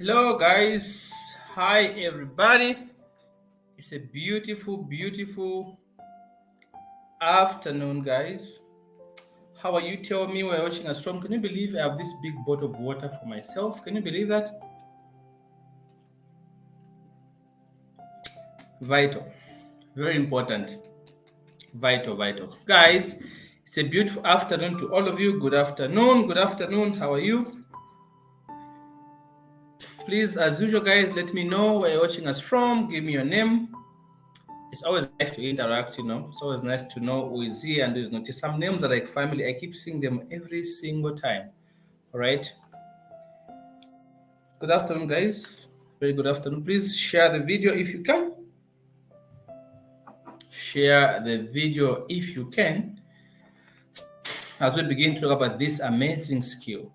Hello, guys. Hi, everybody. It's a beautiful, beautiful afternoon, guys. How are you? Tell me where you're watching us from. Can you believe I have this big bottle of water for myself? Can you believe that? Vital. Very important. Vital, vital. Guys, it's a beautiful afternoon to all of you. Good afternoon. Good afternoon. How are you? Please, as usual, guys, let me know where you're watching us from. Give me your name. It's always nice to interact, It's always nice to know who is here and who is not. Some names are like family. I keep seeing them every single time. All right. Good afternoon, guys. Very good afternoon. Please share the video if you can. Share the video if you can. As we begin to talk about this amazing skill,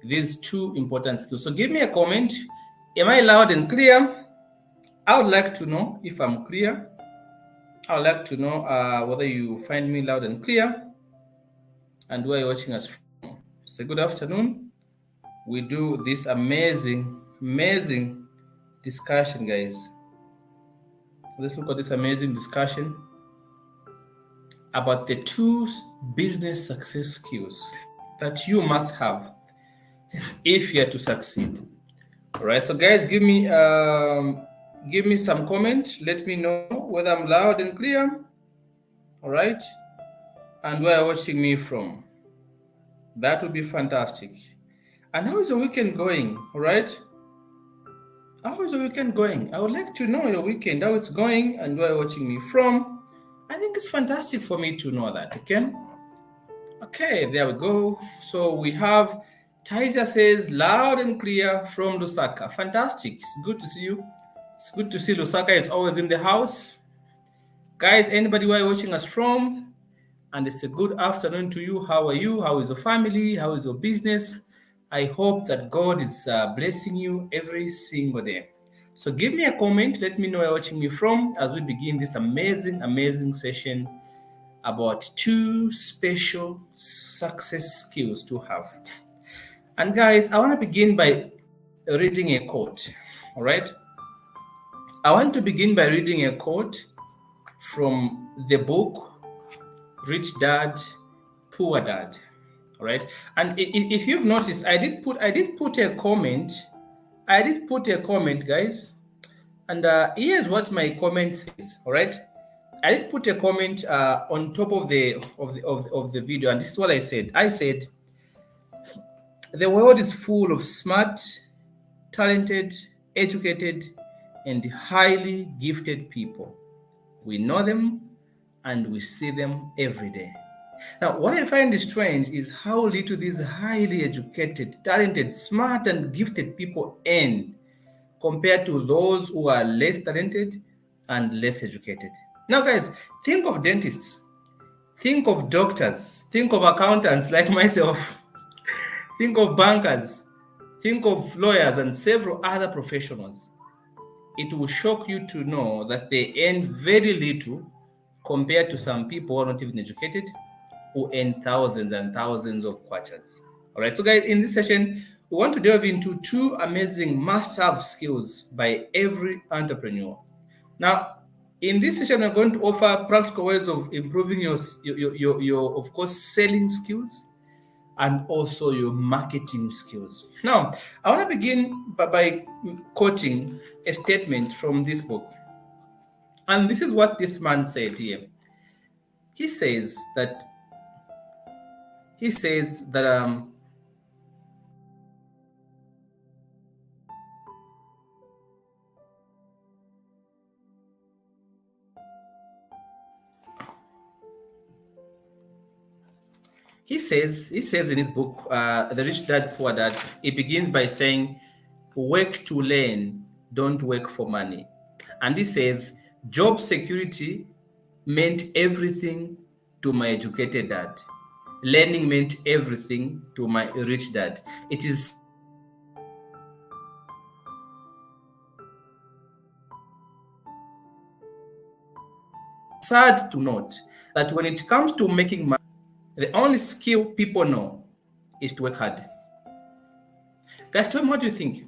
these two important skills. So give me a comment. Am I loud and clear? I would like to know if I'm clear. I would like to know whether you find me loud and clear and where you're watching us from. So good afternoon. We do this amazing discussion, guys. Let's look at this amazing discussion about the two business success skills that you must have if you're to succeed. All right, so guys, give me some comments. Let me know whether I'm loud and clear. All right, and where you're watching me from. That would be fantastic. And how is the weekend going? All right, how is the weekend going? I would like to know your weekend, how it's going, and where you're watching me from. I think it's fantastic for me to know that. Okay, there we go. So we have Taisa says loud and clear from Lusaka. Fantastic. It's good to see you. It's good to see Lusaka is always in the house. Guys, anybody where you're watching us from? And it's a good afternoon to you. How are you? How is your family? How is your business? I hope that God is blessing you every single day. So give me a comment. Let me know where you're watching me from as we begin this amazing session about two special success skills to have. And guys, I want to begin by reading a quote. All right. I want to begin by reading a quote from the book Rich Dad, Poor Dad. All right. And if you've noticed, I did put a comment. Guys. And here's what my comment says. All right. I did put a comment on top of the video, and this is what I said. I said, the world is full of smart, talented, educated, and highly gifted people. We know them and we see them every day. Now, what I find strange is how little these highly educated, talented, smart, and gifted people earn compared to those who are less talented and less educated. Now, guys, think of dentists, think of doctors, think of accountants like myself, think of bankers, think of lawyers and several other professionals. It will shock you to know that they earn very little compared to some people who are not even educated, who earn thousands and thousands of kwachas. All right, so guys, in this session, we want to delve into two amazing must-have skills by every entrepreneur. Now, in this session, we're going to offer practical ways of improving your of course, selling skills and also your marketing skills. Now, I want to begin by quoting a statement from this book. And this is what this man said here. He says that he says in his book, The Rich Dad, Poor Dad, he begins by saying, work to learn, don't work for money. And he says, job security meant everything to my educated dad. Learning meant everything to my rich dad. It is sad to note that when it comes to making money, the only skill people know is to work hard. Guys, tell me, what do you think?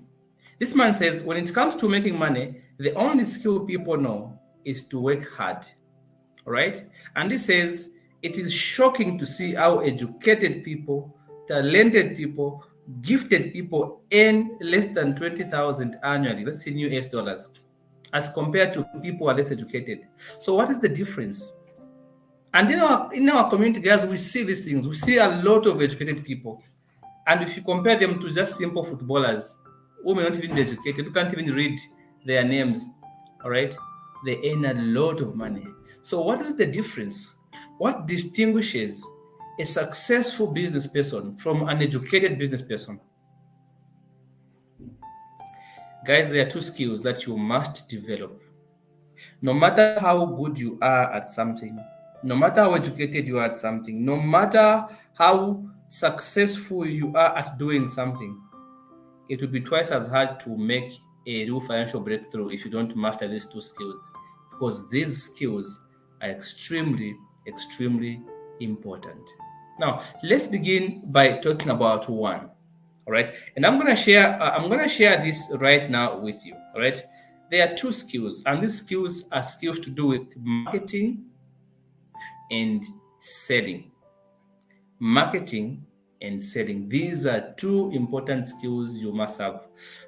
This man says, when it comes to making money, the only skill people know is to work hard. All right. And he says, it is shocking to see how educated people, talented people, gifted people earn less than 20,000 annually, let's say in US dollars, as compared to people who are less educated. So, what is the difference? And in our community, guys, we see these things. We see a lot of educated people. And if you compare them to just simple footballers who may not even be educated, who can't even read their names, all right, they earn a lot of money. So, what is the difference? What distinguishes a successful business person from an educated business person? Guys, there are two skills that you must develop. No matter how good you are at something, no matter how educated you are at something, no matter how successful you are at doing something, it will be twice as hard to make a real financial breakthrough if you don't master these two skills, because these skills are extremely, extremely important. Now, let's begin by talking about one. All right, and I'm gonna share this right now with you. All right, there are two skills, and these skills are skills to do with marketing and selling. Marketing and selling. These are two important skills you must have.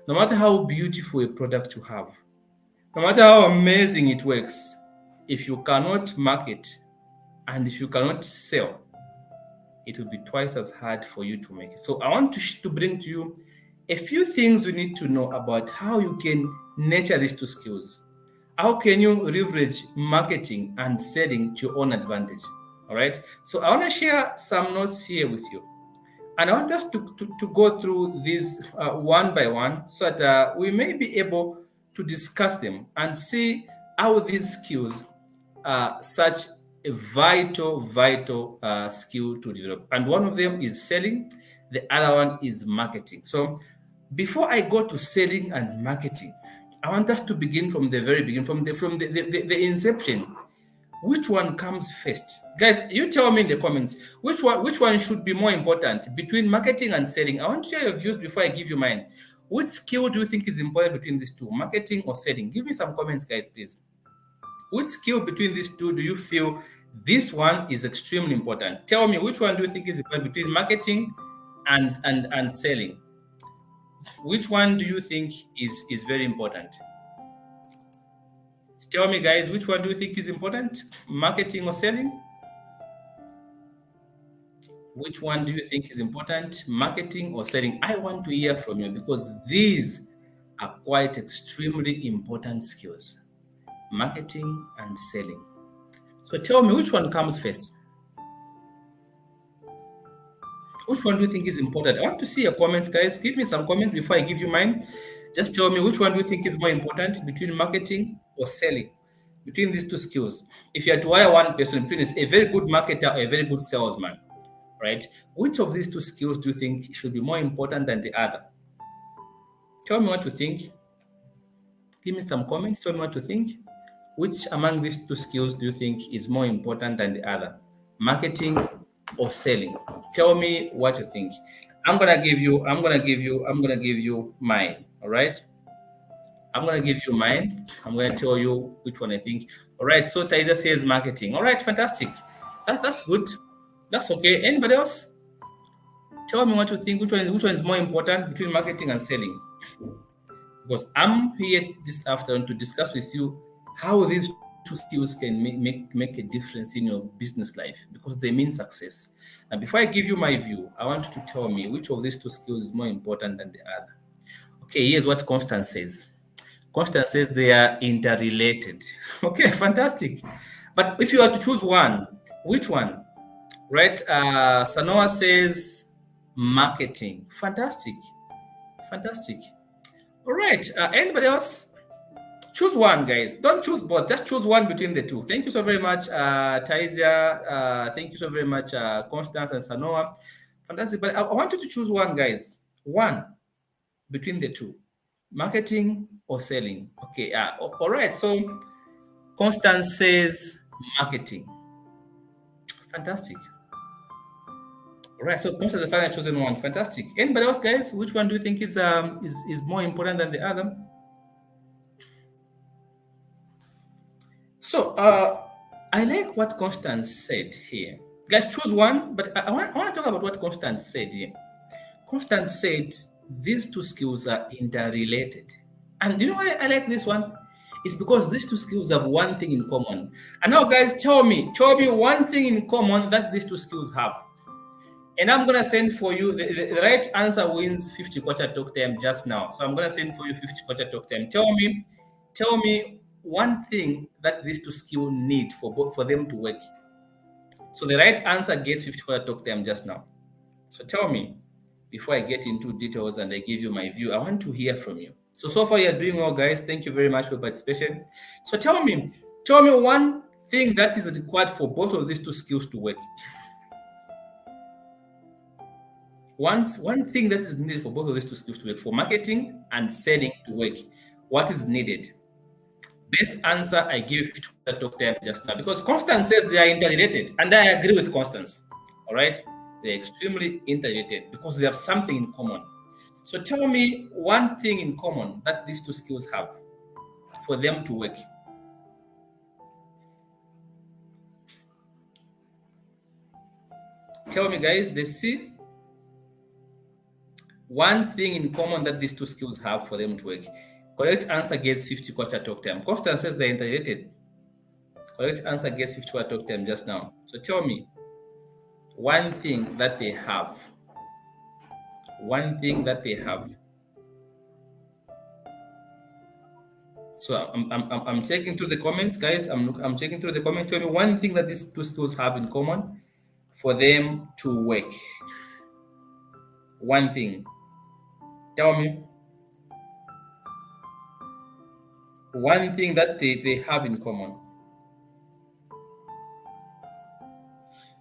No matter how beautiful a product you have, no matter how amazing it works, if you cannot market and if you cannot sell, it will be twice as hard for you to make it. So I want to bring to you a few things you need to know about how you can nurture these two skills. How can you leverage marketing and selling to your own advantage? All right. So I want to share some notes here with you. And I want us to go through these one by one so that we may be able to discuss them and see how these skills are such a vital skill to develop. And one of them is selling, the other one is marketing. So before I go to selling and marketing, I want us to begin from the very beginning, from the inception. Which one comes first? Guys, you tell me in the comments which one should be more important between marketing and selling. I want to share your views before I give you mine. Which skill do you think is important between these two, marketing or selling? Give me some comments, guys, please. Which skill between these two do you feel this one is extremely important? Tell me, which one do you think is important between marketing and selling? Which one do you think is very important? Tell me, guys, which one do you think is important? Marketing or selling? Which one do you think is important? Marketing or selling? I want to hear from you because these are quite extremely important skills. Marketing and selling. So tell me, which one comes first? Which one do you think is important? I want to see your comments, guys. Give me some comments before I give you mine. Just tell me which one do you think is more important between marketing or selling, between these two skills. If you had to hire one person between a very good marketer or a very good salesman, right? Which of these two skills do you think should be more important than the other? Tell me what you think. Give me some comments. Tell me what you think. Which among these two skills do you think is more important than the other? Marketing or selling? Tell me what you think. I'm gonna give you mine. All right. I'm gonna give you mine. I'm gonna tell you which one I think. All right. So Taiza says marketing. All right, fantastic. That's good. That's okay. Anybody else? Tell me what you think. Which one is more important between marketing and selling? Because I'm here this afternoon to discuss with you how these two skills can make a difference in your business life, because they mean success. And before I give you my view, I want you to tell me which of these two skills is more important than the other. Okay, here's what Constance says. Constance says they are interrelated. Okay, fantastic. But if you are to choose one, which one? Right? Sanoa says marketing. Fantastic. Fantastic. All right. Anybody else? Choose one, guys. Don't choose both. Just choose one between the two. Thank you so very much, Taisia. Thank you so very much, Constance and Sanoa. Fantastic. But I want you to choose one, guys. One between the two. Marketing or selling. Okay. All right. So Constance says marketing. Fantastic. Right. So most of the final chosen one. Fantastic. Anybody else, guys? Which one do you think is more important than the other? So I like what Constance said here. Guys, choose one, but I want to talk about what Constance said here. Constance said these two skills are interrelated. And you know why I like this one? It's because these two skills have one thing in common. And now, guys, tell me one thing in common that these two skills have. And I'm gonna send for you the right answer wins 50 kwacha talk time just now. So I'm gonna send for you 50 kwacha talk time. Tell me one thing that these two skills need for them to work. So the right answer gets 50 kwacha talk time just now. So tell me, before I get into details and I give you my view, I want to hear from you. So far you're doing well, guys. Thank you very much for participation. So tell me one thing that is required for both of these two skills to work. One thing that is needed for both of these two skills to work, for marketing and selling to work, what is needed? Best answer I give to that doctor just now, because Constance says they are interrelated, and I agree with Constance. All right, they're extremely interrelated because they have something in common. So tell me one thing in common that these two skills have for them to work. Tell me, guys, let's see. One thing in common that these two skills have for them to work. Correct answer gets 50 kwacha talk time. Constance says they're interrelated. Correct answer gets 50 kwacha talk time just now. So tell me one thing that they have. One thing that they have. So I'm checking through the comments, guys. I'm checking through the comments. Tell me one thing that these two skills have in common for them to work. One thing. Tell me. One thing that they have in common.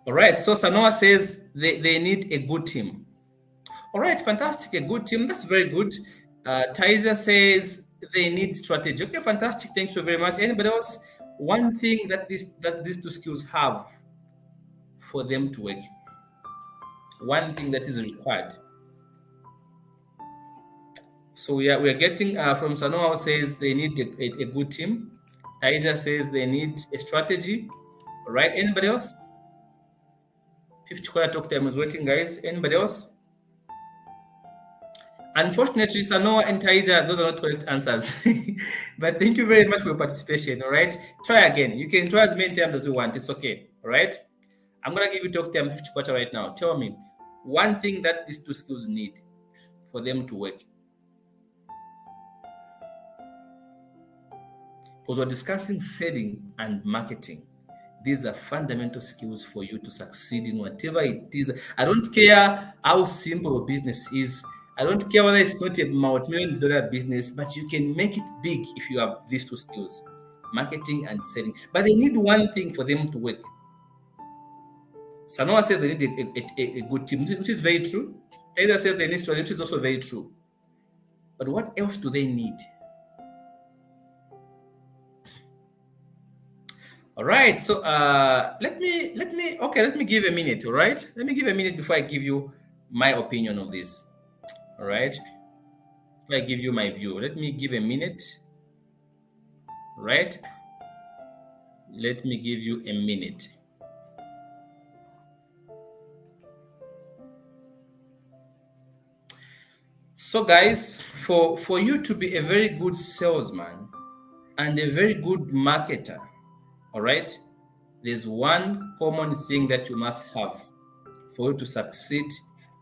All right, so Sanoa says they need a good team. All right, fantastic, a good team. That's very good. Taiza says they need strategy. Okay, fantastic. Thank you very much. Anybody else? One thing that these two skills have for them to work. One thing that is required. So we are getting from Sanoa says they need a good team. Taiza says they need a strategy. All right, anybody else? 50 kwacha talk time is waiting, guys. Anybody else? Unfortunately, Sanoa and Taiza, those are not correct answers. But thank you very much for your participation. All right, try again. You can try as many times as you want. It's okay. All right, I'm gonna give you talk time 50 kwacha right now. Tell me one thing that these two skills need for them to work. Because we're discussing selling and marketing. These are fundamental skills for you to succeed in whatever it is. I don't care how simple a business is. I don't care whether it's not a multi-million-dollar business, but you can make it big if you have these two skills, marketing and selling. But they need one thing for them to work. Sanoa says they need a good team, which is very true. Taylor says they need strategy, which is also very true. But what else do they need? All right, so let me give a minute. All right, let me give a minute before I give you my opinion of this. All right, before I give you my view, let me give a minute. All right, let me give you a minute. So guys, for you to be a very good salesman and a very good marketer, all right, there's one common thing that you must have for you to succeed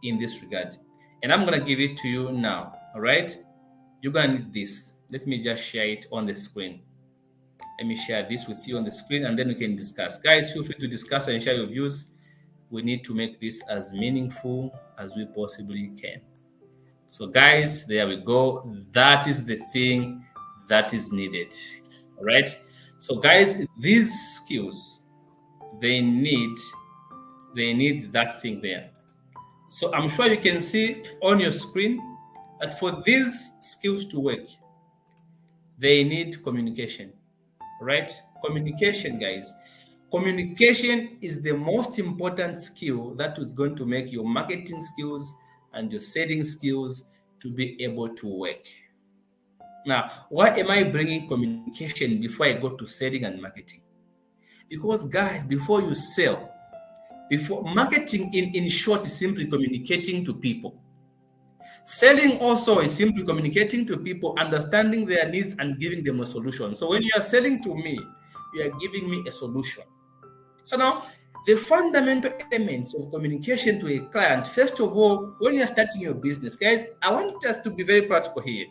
in this regard. And I'm going to give it to you now. All right, you're going to need this. Let me just share it on the screen. Let me share this with you on the screen, and then we can discuss. Guys, feel free to discuss and share your views. We need to make this as meaningful as we possibly can. So guys, there we go. That is the thing that is needed. All right. So guys, these skills, they need that thing there. So I'm sure you can see on your screen that for these skills to work, they need communication, right? Communication, guys. Communication is the most important skill that is going to make your marketing skills and your selling skills to be able to work. Now, why am I bringing communication before I go to selling and marketing? Because, guys, before you sell, before marketing in short is simply communicating to people. Selling also is simply communicating to people, understanding their needs and giving them a solution. So when you are selling to me, you are giving me a solution. So now, the fundamental elements of communication to a client, first of all, when you're starting your business, guys, I want us to be very practical here.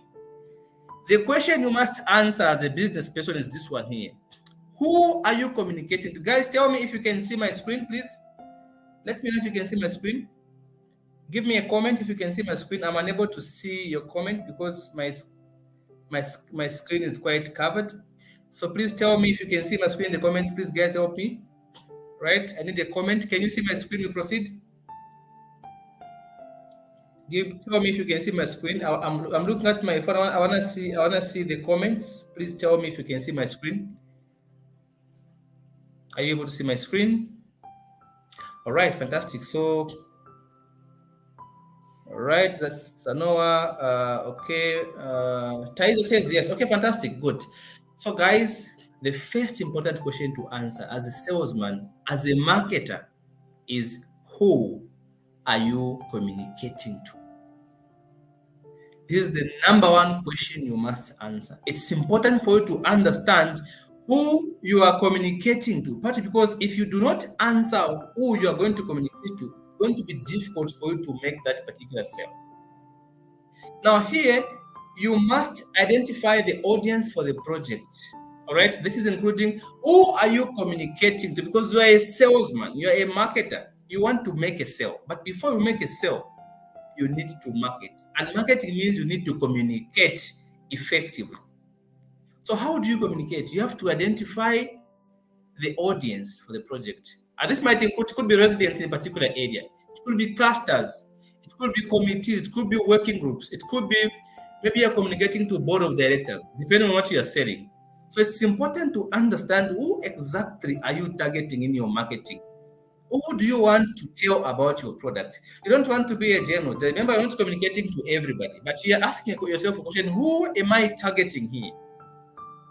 The question you must answer as a business person is this one here. Who are you communicating to? Guys, tell me if you can see my screen, please. Let me know if you can see my screen. Give me a comment if you can see my screen. I'm unable to see your comment because my screen is quite covered. So please tell me if you can see my screen in the comments. Please, guys, help me. Right? I need a comment. Can you see my screen? We proceed. Tell me if you can see my screen. I'm looking at my phone. I wanna see the comments. Please tell me if you can see my screen. Are you able to see my screen? All right, fantastic. So, all right, that's Sanoa. Okay, Taizo says yes. Okay, fantastic, good. So, guys, the first important question to answer as a salesman, as a marketer, is who are you communicating to? This is the number one question you must answer. It's important for you to understand who you are communicating to, partly because if you do not answer who you are going to communicate to, it's going to be difficult for you to make that particular sale. Now here, you must identify the audience for the project. All right, this is including who are you communicating to, because you are a salesman, you are a marketer, you want to make a sale. But before you make a sale, you need to market. And marketing means you need to communicate effectively. So how do you communicate? You have to identify the audience for the project. And this might include, it could be residents in a particular area. It could be clusters. It could be committees. It could be working groups. It could be maybe you're communicating to a board of directors, depending on what you're selling. So it's important to understand who exactly are you targeting in your marketing. Who do you want to tell about your product? You don't want to be a general. Remember, you're not communicating to everybody, but you're asking yourself a question, who am I targeting here?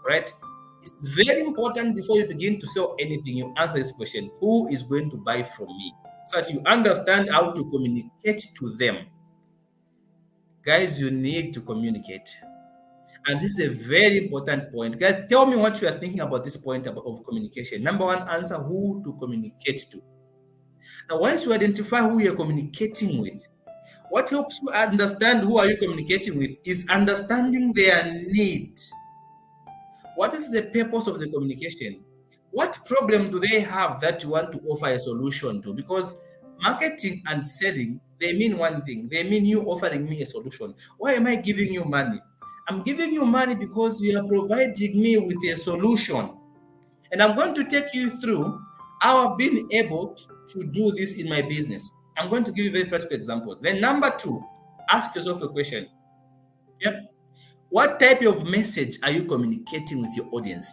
Right? It's very important before you begin to sell anything, you answer this question, who is going to buy from me? So that you understand how to communicate to them. Guys, you need to communicate. And this is a very important point. Guys, tell me what you are thinking about this point of communication. Number one, answer who to communicate to. Now, once you identify who you're communicating with, what helps you understand who are you communicating with is understanding their need. What is the purpose of the communication? What problem do they have that you want to offer a solution to? Because marketing and selling, they mean one thing. They mean you offering me a solution. Why am I giving you money? I'm giving you money because you are providing me with a solution. And I'm going to take you through how I've been able to do this in my business. I'm going to give you very practical examples. Then number two, ask yourself a question. Yep. What type of message are you communicating with your audience?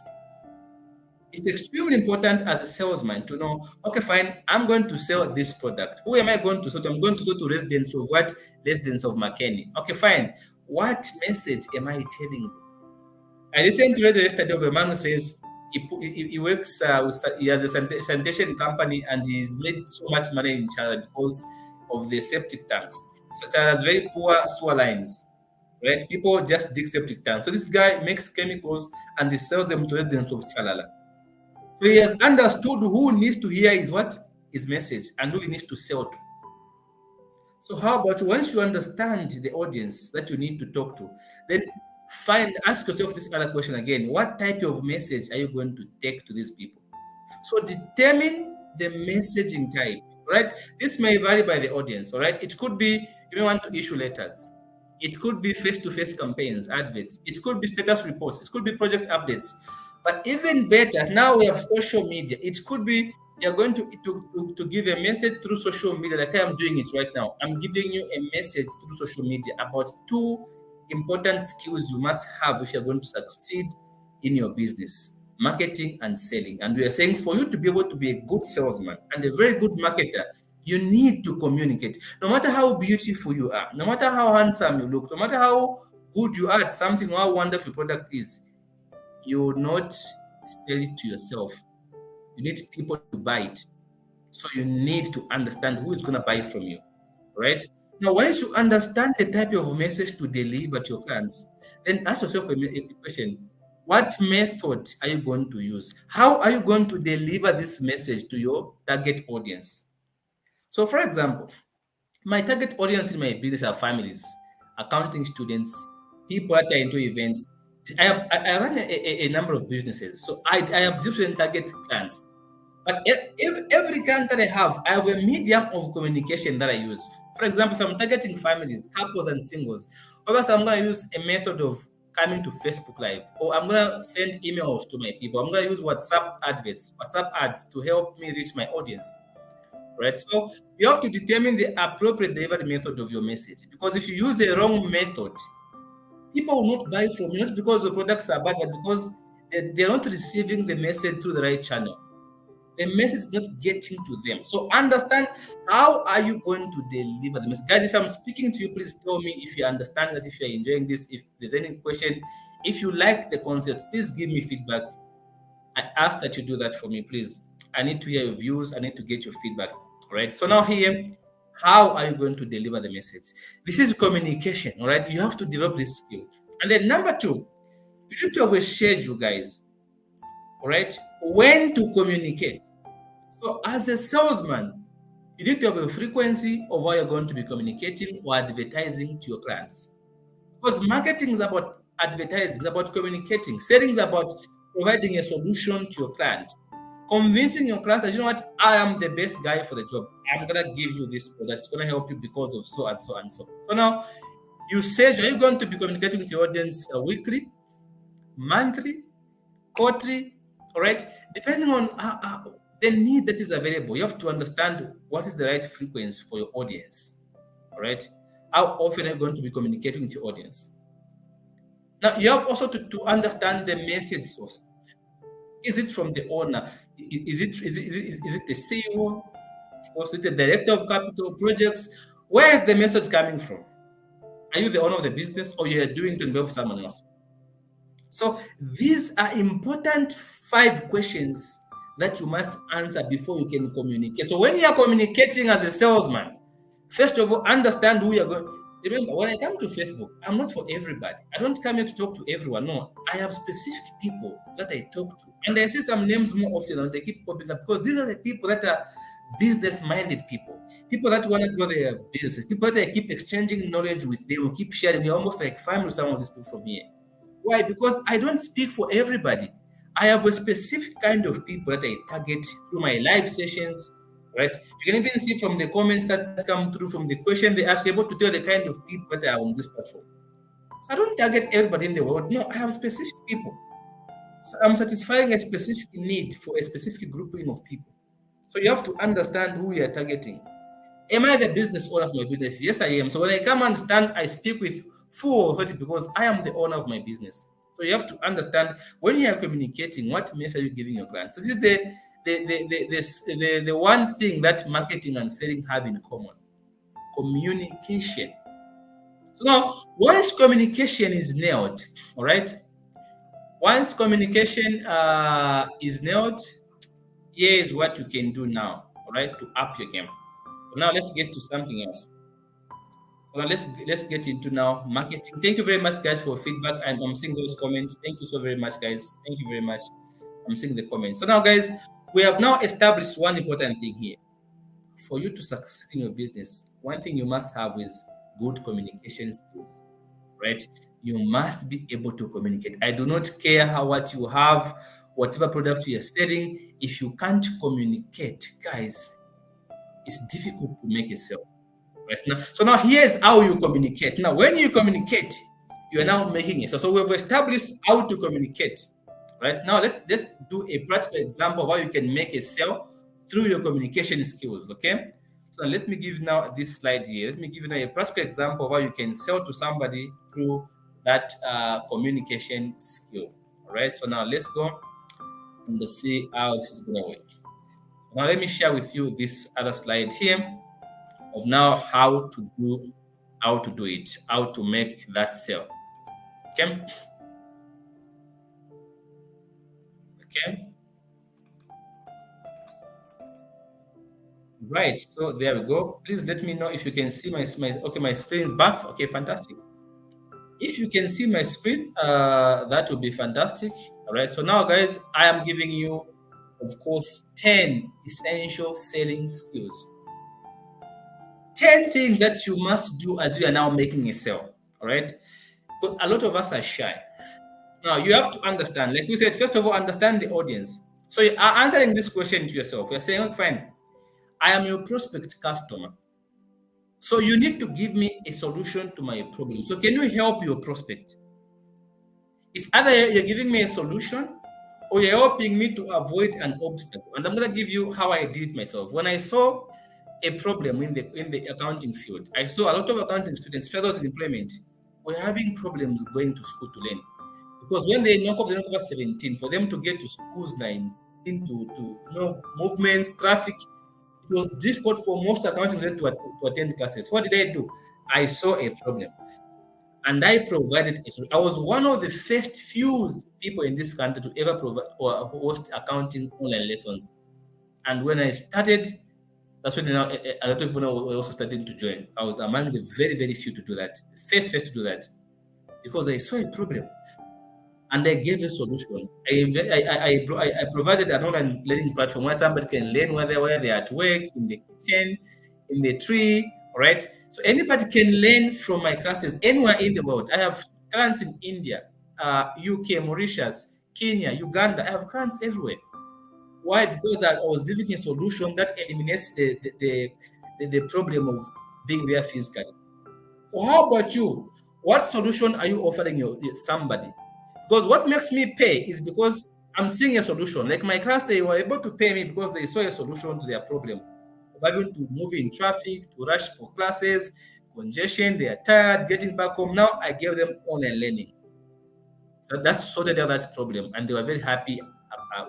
It's extremely important as a salesman to know, okay, fine, I'm going to sell this product. Who am I going to sell to? I'm going to sell to residents of what? Residents of Makeni. Okay, fine. What message am I telling you? I listened to radio yesterday of a man who says he works, he has a sanitation company and he's made so much money in China because of the septic tanks. So China has very poor sewer lines. Right? People just dig septic tanks. So this guy makes chemicals and he sells them to residents of Chalala. So he has understood who needs to hear his what? His message and who he needs to sell to. So how about once you understand the audience that you need to talk to, then ask yourself this other question again. What type of message are you going to take to these people? So determine the messaging type, right? This may vary by the audience, all right? It could be you may want to issue letters. It could be face-to-face campaigns, adverts. It could be status reports. It could be project updates. But even better, now we have social media. It could be you're going to give a message through social media, like I am doing it right now. I'm giving you a message through social media about two important skills you must have if you're going to succeed in your business. marketing and selling. And we are saying for you to be able to be a good salesman and a very good marketer, you need to communicate. No matter how beautiful you are, no matter how handsome you look, no matter how good you are at something, how wonderful your product is, you will not sell it to yourself. You need people to buy it. So you need to understand who is going to buy from you, right? Now, once you understand the type of message to deliver to your clients, then ask yourself a question. What method are you going to use? How are you going to deliver this message to your target audience? So, for example, my target audience in my business are families, accounting students, people that are into events. I run a number of businesses, so I have different target clients. But if every client that I have a medium of communication that I use. For example, if I'm targeting families, couples, and singles, obviously I'm going to use a method of coming to Facebook Live, or I'm going to send emails to my people. I'm going to use WhatsApp ads to help me reach my audience. Right? So you have to determine the appropriate delivery method of your message. Because if you use the wrong method, people will not buy from you, not because the products are bad, but because they're not receiving the message through the right channel. The message is not getting to them. So understand, how are you going to deliver the message? Guys, if I'm speaking to you, please tell me if you understand this, if you're enjoying this, if there's any question. If you like the concept, please give me feedback. I ask that you do that for me, please. I need to hear your views. I need to get your feedback. All right. So now here, how are you going to deliver the message? This is communication. All right. You have to develop this skill. And then number two, you need to have a schedule, guys. All right. When to communicate. So as a salesman, you need to have a frequency of how you're going to be communicating or advertising to your clients. Because marketing is about advertising, it's about communicating. Selling is about providing a solution to your client. Convincing your clients that, you know what, I am the best guy for the job. I'm going to give you this product. It's going to help you because of so and so and so. So now, you said, are you going to be communicating with your audience weekly, monthly, quarterly, all right? Depending on the need that is available, you have to understand what is the right frequency for your audience, all right? How often are you going to be communicating with your audience? Now, you have also to understand the message source. Is it from the owner? Is it the CEO? Or is it the director of capital projects? Where is the message coming from? Are you the owner of the business, or you are doing it on behalf of someone else? So these are important 5 questions that you must answer before you can communicate. So when you are communicating as a salesman, first of all, understand who you're going. Remember, when I come to Facebook, I'm not for everybody. I don't come here to talk to everyone. No, I have specific people that I talk to. And I see some names more often, and they keep popping up because these are the people that are business-minded people. People that want to grow their business. People that I keep exchanging knowledge with them, keep sharing. We're almost like family with some of these people from here. Why? Because I don't speak for everybody. I have a specific kind of people that I target through my live sessions, right? You can even see from the comments that come through, from the question they ask, able to tell the kind of people that are on this platform. So I don't target everybody in the world. No, I have specific people. So I'm satisfying a specific need for a specific grouping of people. So you have to understand who you are targeting. Am I the business owner of my business? Yes, I am. So when I come and stand, I speak with full authority because I am the owner of my business. So you have to understand, when you are communicating, what message are you giving your client? So this is the one thing that marketing and selling have in common: communication. So now, once communication is nailed, all right. Once communication is nailed, here is what you can do now, all right, to up your game. So now let's get to something else. Well, let's get into now marketing. Thank you very much, guys, for feedback. I'm seeing those comments. Thank you so very much, guys. Thank you very much. I'm seeing the comments. So now, guys, we have now established one important thing here. For you to succeed in your business, one thing you must have is good communication skills, right? You must be able to communicate. I do not care what you have, whatever product you are selling. If you can't communicate, guys, it's difficult to make a sale. Right? So now here's how you communicate. Now, when you communicate, you are now making it. So we've established how to communicate. Right? Now let's do a practical example of how you can make a sale through your communication skills. Okay. So let me give now this slide here. Let me give you now a practical example of how you can sell to somebody through that communication skill. All right. So now let's go. and see how this is gonna work. Now let me share with you this other slide here of now how to do it, how to make that sale. Okay. Okay. Right. So there we go. Please let me know if you can see my okay, my screen is back. Okay, fantastic. If you can see my screen, that would be fantastic. All right. So now, guys, I am giving you, of course, 10 essential selling skills. 10 things that you must do as you are now making a sale. All right. Because a lot of us are shy. Now, you have to understand, like we said, first of all, understand the audience. So you are answering this question to yourself. You're saying, okay, fine, I am your prospect customer. So you need to give me a solution to my problem. So can you help your prospect? It's either you're giving me a solution or you're helping me to avoid an obstacle. And I'm going to give you how I did it myself. When I saw a problem in the accounting field, I saw a lot of accounting students, especially those in employment, were having problems going to school to learn. Because when they knock off 17, for them to get to schools 19, to movements, traffic, it was difficult for most accounting students to attend classes. What did I do? I saw a problem, and I provided a solution. I was one of the first few people in this country to ever provide or host accounting online lessons. And when I started, that's when a lot of people were also starting to join. I was among the very, very few to do that, the first to do that, because I saw a problem. And I gave a solution. I provided an online learning platform where somebody can learn where they're at work, in the kitchen, in the tree, right? So anybody can learn from my classes anywhere in the world. I have clients in India, UK, Mauritius, Kenya, Uganda. I have clients everywhere. Why? Because I was giving a solution that eliminates the problem of being there physically. So how about you? What solution are you offering somebody? Because what makes me pay is because I'm seeing a solution. Like my class, they were able to pay me because they saw a solution to their problem. Having to move in traffic, to rush for classes, congestion, they are tired, getting back home. Now I gave them online learning. So that's sorted out that problem, and they were very happy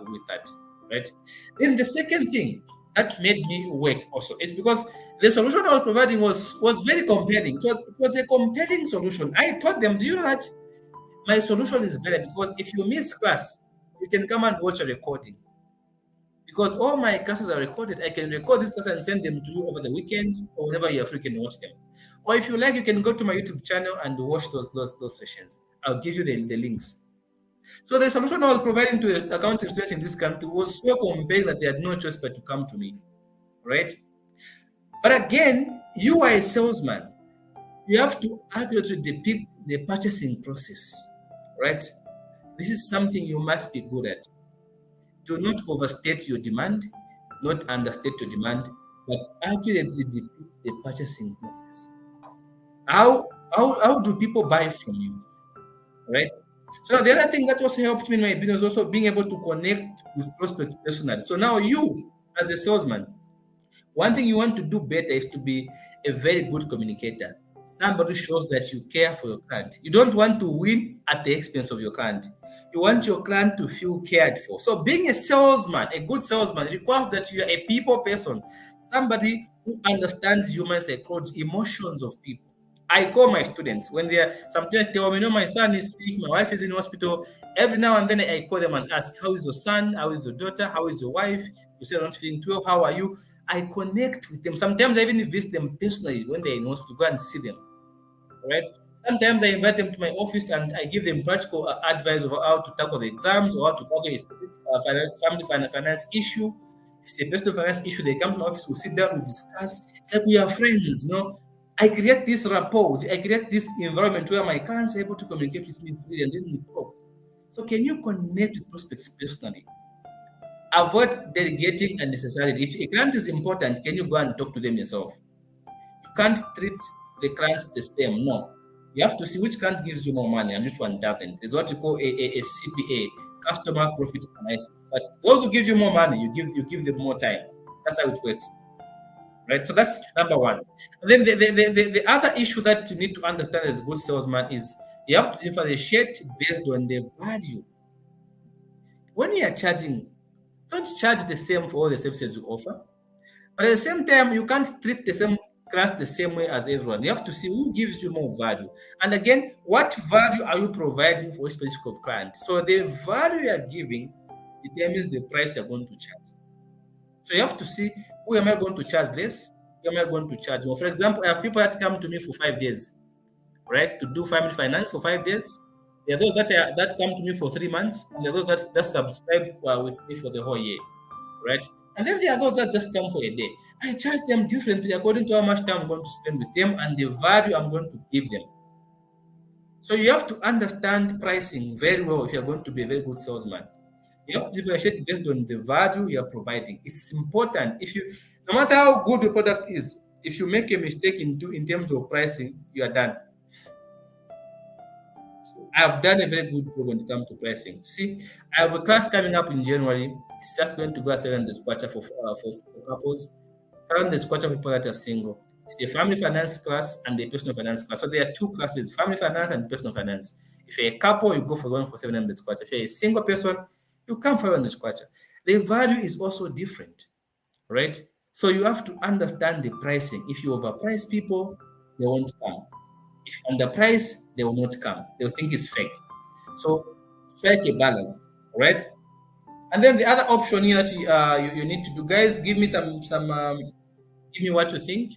with that, right? Then the second thing that made me work also is because the solution I was providing was very compelling. It was a compelling solution. I told them, do you know that my solution is better because if you miss class, you can come and watch a recording. Because all my classes are recorded, I can record this class and send them to you over the weekend or whenever you're free, you can watch them. Or if you like, you can go to my YouTube channel and watch those sessions. I'll give you the links. So the solution I was providing to the accounting students in this country was so compelling that they had no choice but to come to me, right? But again, you are a salesman. You have to accurately depict the purchasing process, right? This is something you must be good at. Do not overstate your demand, not understate your demand, but accurately depict the purchasing process. How do people buy from you, right? So the other thing that also helped me in my business also being able to connect with prospects personally. So now you, as a salesman, one thing you want to do better is to be a very good communicator. Somebody shows that you care for your client. You don't want to win at the expense of your client. You want your client to feel cared for. So being a salesman, a good salesman, requires that you are a people person, somebody who understands human psychology, emotions of people. I call my students when they are sometimes tell me, my son is sick, my wife is in hospital. Every now and then I call them and ask, how is your son? How is your daughter? How is your wife? You say, I'm not feeling well. How are you? I connect with them. Sometimes I even visit them personally when they're in hospital, go and see them. Right? Sometimes I invite them to my office and I give them practical advice of how to tackle the exams or how to tackle a specific family finance issue. If it's a personal finance issue, they come to my office, we sit down, we discuss. It's like we are friends, I create this rapport, I create this environment where my clients are able to communicate with me freely and then we talk. So can you connect with prospects personally? Avoid delegating unnecessarily. If a client is important, can you go and talk to them yourself? You can't treat the clients the same. No. You have to see which client gives you more money and which one doesn't. It's what we call a CPA, customer profit analysis. But those who give you more money, you give them more time. That's how it works. Right? So that's number one. And then the other issue that you need to understand as a good salesman is you have to differentiate based on the value. when you are charging, don't charge the same for all the services you offer. But at the same time, you can't treat the same class the same way as everyone. You have to see who gives you more value. And again, what value are you providing for a specific client? So the value you are giving determines the price you're going to charge. So you have to see, who am I going to charge less? Who am I going to charge more? For example, I have people that come to me for 5 days, right, to do family finance for 5 days. There are those that come to me for 3 months, and there are those that subscribe with me for the whole year, right? And then there are those that just come for a day. I charge them differently according to how much time I'm going to spend with them and the value I'm going to give them. So you have to understand pricing very well if you're going to be a very good salesman. You have to differentiate based on the value you're providing. It's important. No matter how good the product is, if you make a mistake in terms of pricing, you are done. I've done a very good job when it comes to pricing. See, I have a class coming up in January. It's just going to go at 700 kwacha for couples, 700 kwacha for people that are single. It's a family finance class and a personal finance class. So there are 2 classes, family finance and personal finance. If you're a couple, you go for one for 700 kwacha. If you're a single person, you come for 500 kwacha. The value is also different, right? So you have to understand the pricing. If you overprice people, they won't come. If you underprice, they will not come. They'll think it's fake. So strike a balance, right? And then the other option here that you need to do, guys, give me give me what you think.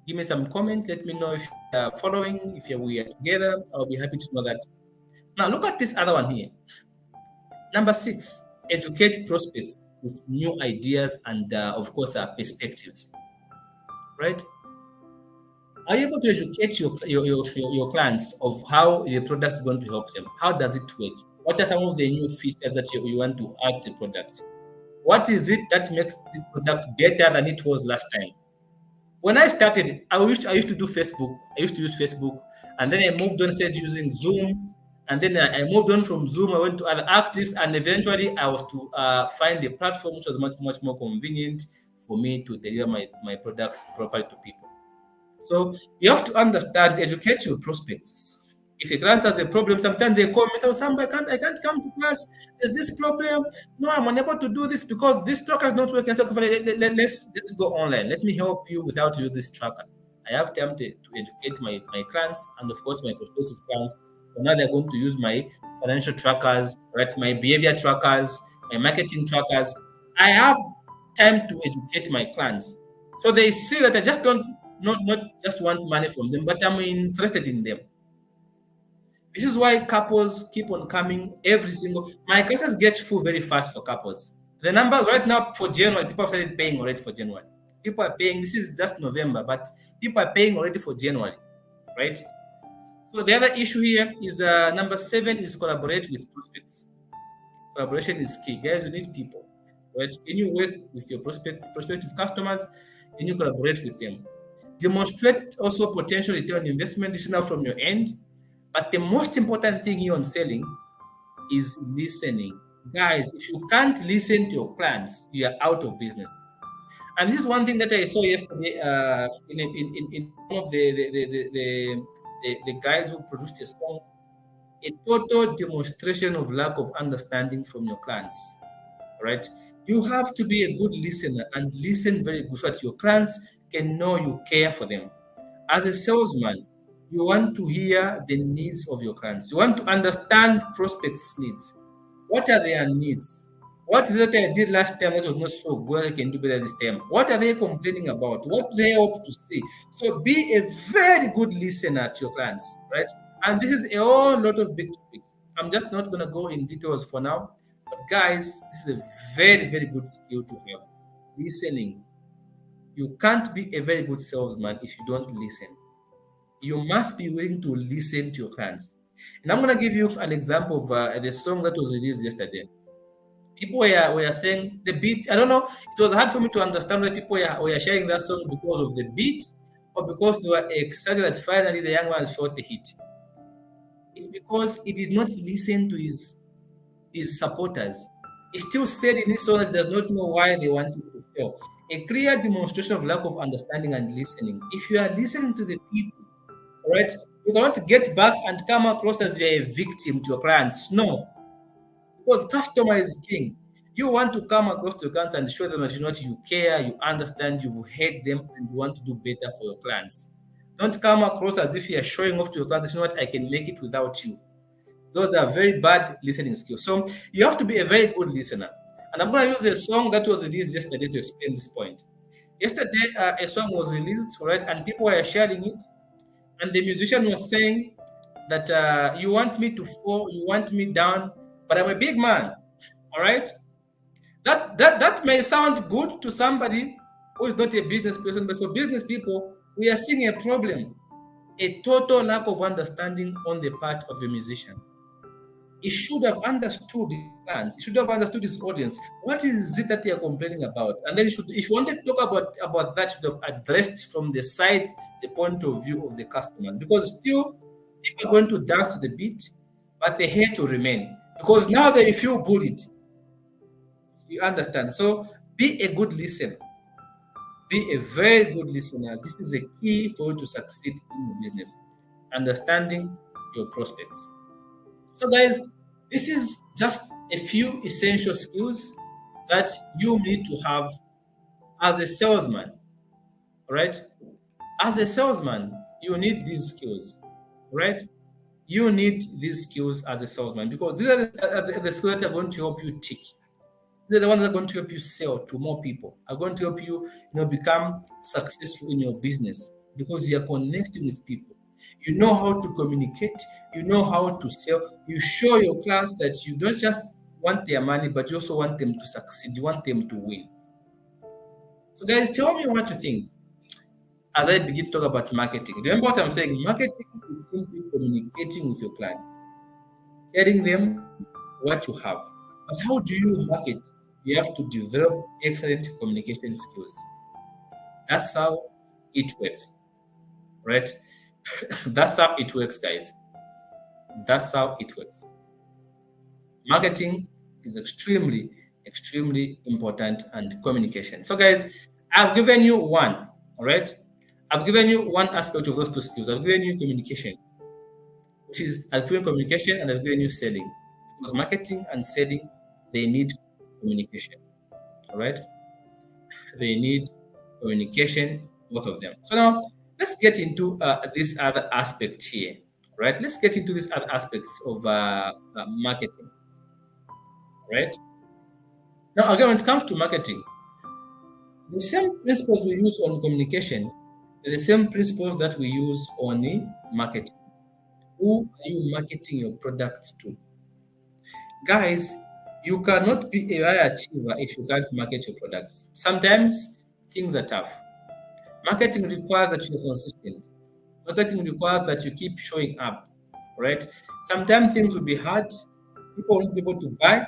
Give me some comment. Let me know if you're following, if we are together. I'll be happy to know that. Now look at this other one here. Number 6, educate prospects with new ideas and of course perspectives, right? Are you able to educate your clients of how the product is going to help them? How does it work? What are some of the new features that you want to add to the product? What is it that makes this product better than it was last time? When I started, I used to do Facebook. I used to use Facebook, and then I moved on, started using Zoom, and then I moved on from Zoom. I went to other actives, and eventually I was to find a platform which was much more convenient for me to deliver my products properly to people. So you have to understand, educate your prospects. If a client has a problem, sometimes they call me and say, Sam, I can't come to class. There's this problem. No, I'm unable to do this because this tracker is not working. So let's go online. Let me help you without using this tracker. I have time to educate my clients and of course my prospective clients. So now they're going to use my financial trackers, right? My behavior trackers, my marketing trackers. I have time to educate my clients. So they see that I just don't not just want money from them, but I'm interested in them. This is why couples keep on coming every single. My classes get full very fast for couples. The numbers right now for January, people have started paying already for January. People are paying. This is just November, but people are paying already for January, right? So the other issue here is number 7 is collaborate with prospects. Collaboration is key, guys. You need people, right? Can you work with your prospective customers? Can you collaborate with them? Demonstrate also potential return on investment. This is now from your end. But the most important thing here on selling is listening. Guys, if you can't listen to your clients, you are out of business. And this is one thing that I saw yesterday in one of the guys who produced a song. A total demonstration of lack of understanding from your clients, right? You have to be a good listener and listen very good so that your clients can know you care for them. As a salesman, you want to hear the needs of your clients. You want to understand prospects' needs. What are their needs? What is it that I did last time that was not so good? I can do better this time. What are they complaining about? What do they hope to see? So be a very good listener to your clients, right? And this is a whole lot of big topic. I'm just not going to go in details for now. But guys, this is a very, very good skill to have. Listening. You can't be a very good salesman if you don't listen. You must be willing to listen to your clients. And I'm going to give you an example of the song that was released yesterday. People were saying the beat. I don't know. It was hard for me to understand why people were sharing that song because of the beat or because they were excited that finally the young man felt the hit. It's because he did not listen to his supporters. He still said in his song that does not know why they want him to fail. A clear demonstration of lack of understanding and listening. If you are listening to the people, right, you cannot get back and come across as you're a victim to your clients. No. because customer is king. You want to come across to your clients and show them that you care, you understand, you've heard them, and you want to do better for your clients. Don't come across as if you are showing off to your clients, I can make it without you. Those are very bad listening skills. So you have to be a very good listener. And I'm going to use a song that was released yesterday to explain this point. Yesterday, a song was released, right, and people were sharing it, and the musician was saying that you want me to fall, you want me down, but I'm a big man, all right? That may sound good to somebody who is not a business person, but for business people, we are seeing a problem, a total lack of understanding on the part of the musician. He should have understood his plans. He should have understood his audience. What is it that they are complaining about? And then if you wanted to talk about that, should have addressed from the side, the point of view of the customer. Because still, people are going to dance to the beat, but they hate to remain. Because now they feel bullied. You understand? So be a good listener. Be a very good listener. This is a key for you to succeed in your business. Understanding your prospects. So guys, this is just a few essential skills that you need to have as a salesman, right? As a salesman, you need these skills, right? You need these skills as a salesman because these are the skills that are going to help you tick. They're the ones that are going to help you sell to more people, are going to help you, become successful in your business because you are connecting with people. You know how to communicate. You know how to sell. You show your clients that you don't just want their money, but you also want them to succeed. You want them to win. So guys, tell me what you think as I begin to talk about marketing. Remember what I'm saying? Marketing is simply communicating with your clients, telling them what you have. But how do you market? You have to develop excellent communication skills. That's how it works, right? That's how it works, guys. That's how it works. Marketing is extremely, extremely important, and communication. So, guys, I've given you one, all right? I've given you one aspect of those two skills. I've given you communication, which is I've given communication, and I've given you selling. Because marketing and selling, they need communication, all right? They need communication, both of them. So now, let's get into this other aspect here, right? Let's get into these other aspects of marketing, right? Now, again, when it comes to marketing, the same principles we use on communication are the same principles that we use on marketing. Who are you marketing your products to? Guys, you cannot be a high achiever if you can't market your products. Sometimes things are tough. Marketing requires that you're consistent. Marketing requires that you keep showing up, right? Sometimes things will be hard. People won't be able to buy,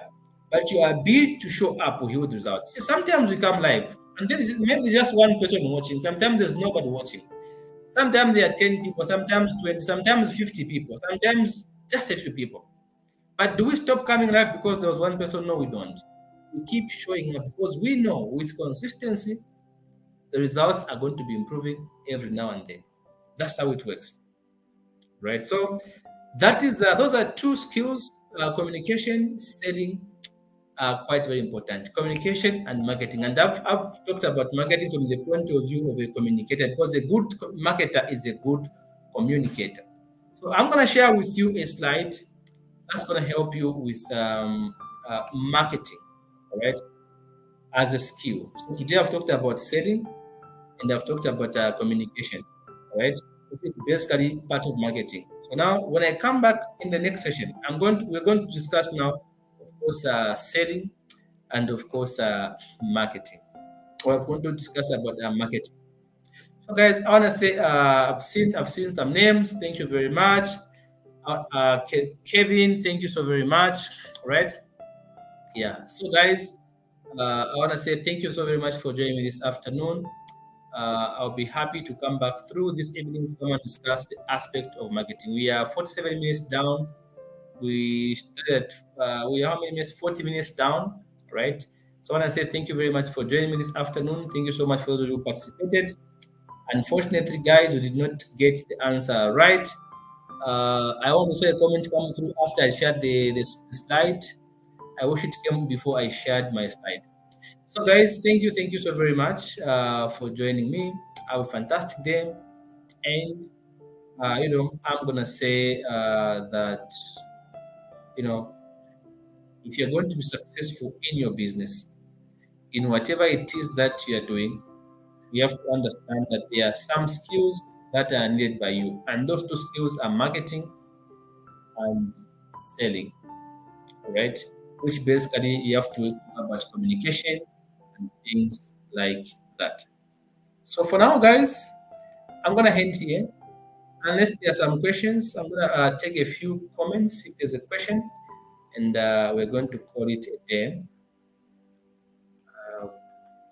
but your ability to show up will yield results. See, sometimes we come live, and then maybe just one person watching. Sometimes there's nobody watching. Sometimes there are 10 people, sometimes 20, sometimes 50 people, sometimes just a few people. But do we stop coming live because there was one person? No, we don't. We keep showing up because we know with consistency, the results are going to be improving every now and then. That's how it works, right? So that is those are two skills: communication, selling, are quite very important. Communication and marketing. And I've talked about marketing from the point of view of a communicator, because a good marketer is a good communicator. So I'm going to share with you a slide that's going to help you with marketing, all right, as a skill. So today I've talked about selling, and I've talked about communication, all right, which is basically part of marketing. So now, when I come back in the next session, we're going to discuss now, of course, selling, and of course, marketing. We're going to discuss about marketing. So, guys, I want to say I've seen some names. Thank you very much. Kevin, thank you so very much. Right? Yeah. So, guys, I want to say thank you so very much for joining me this afternoon. I'll be happy to come back through this evening to come and discuss the aspect of marketing. We are 47 minutes down. We started, we are how many minutes? 40 minutes down, right? So I want to say thank you very much for joining me this afternoon. Thank you so much for those who participated. Unfortunately, guys, we did not get the answer right. I want to say a comment coming through after I shared the slide. I wish it came before I shared my slide. So, guys, thank you so very much for joining me. Have a fantastic day, and I'm gonna say that you know, if you're going to be successful in your business, in whatever it is that you are doing, you have to understand that there are some skills that are needed by you, and those two skills are marketing and selling. All right, which basically you have to talk about communication and things like that. So for now, guys, I'm gonna end here. Unless there are some questions, I'm gonna take a few comments if there's a question, and we're going to call it a day.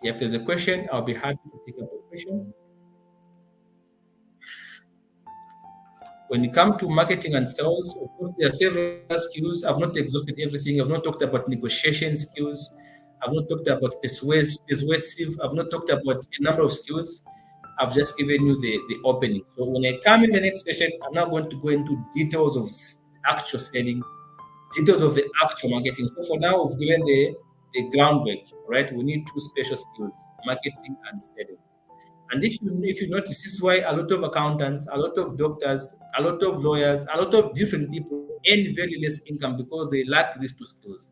If there's a question, I'll be happy to take up the question. When it comes to marketing and sales, of course, there are several skills. I've not exhausted everything. I've not talked about negotiation skills. I've not talked about persuasive. I've not talked about a number of skills. I've just given you the opening. So when I come in the next session, I'm not going to go into details of actual selling, details of the actual marketing. So for now, we've given the groundwork, right? We need two special skills, marketing and selling. And if you notice, this is why a lot of accountants, a lot of doctors, a lot of lawyers, a lot of different people earn very less income because they lack these two skills.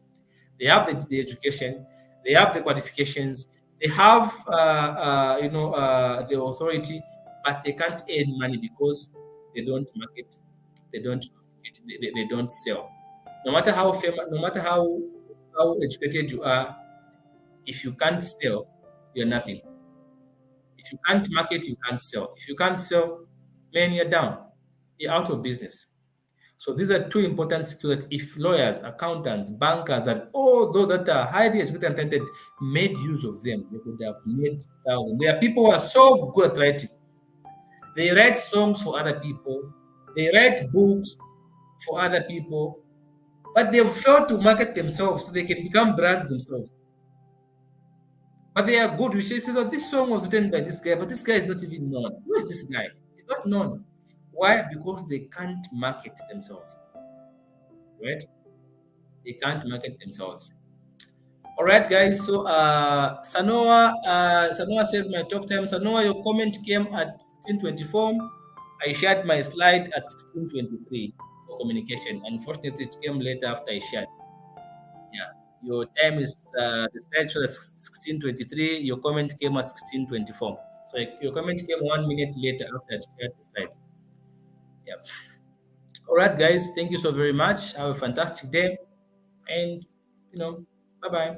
They have the education, they have the qualifications, they have the authority, but they can't earn money because they don't market, they don't communicate, they don't sell. No matter how famous, no matter how educated you are, if you can't sell, you're nothing. If you can't market, you can't sell. If you can't sell, man, you're down. You're out of business. So these are two important skills that if lawyers, accountants, bankers, and all those that are highly educated and talented made use of them, they could have made thousands. There are people who are so good at writing. They write songs for other people. They write books for other people, but they've failed to market themselves so they can become brands themselves. But they are good. We say, "Oh, this song was written by this guy, but this guy is not even known. Who is this guy? He's not known. Why? Because they can't market themselves, right? They can't market themselves. All right, guys. So Sanoa says my talk time. Sanoa, your comment came at 16:24. I shared my slide at 16:23 for communication. Unfortunately, it came later after I shared. Yeah. Your time is the slide shows 16:23. Your comment came at 16:24. So your comment came 1 minute later after I shared the slide. Yeah. All right, guys. Thank you so very much. Have a fantastic day, and bye bye.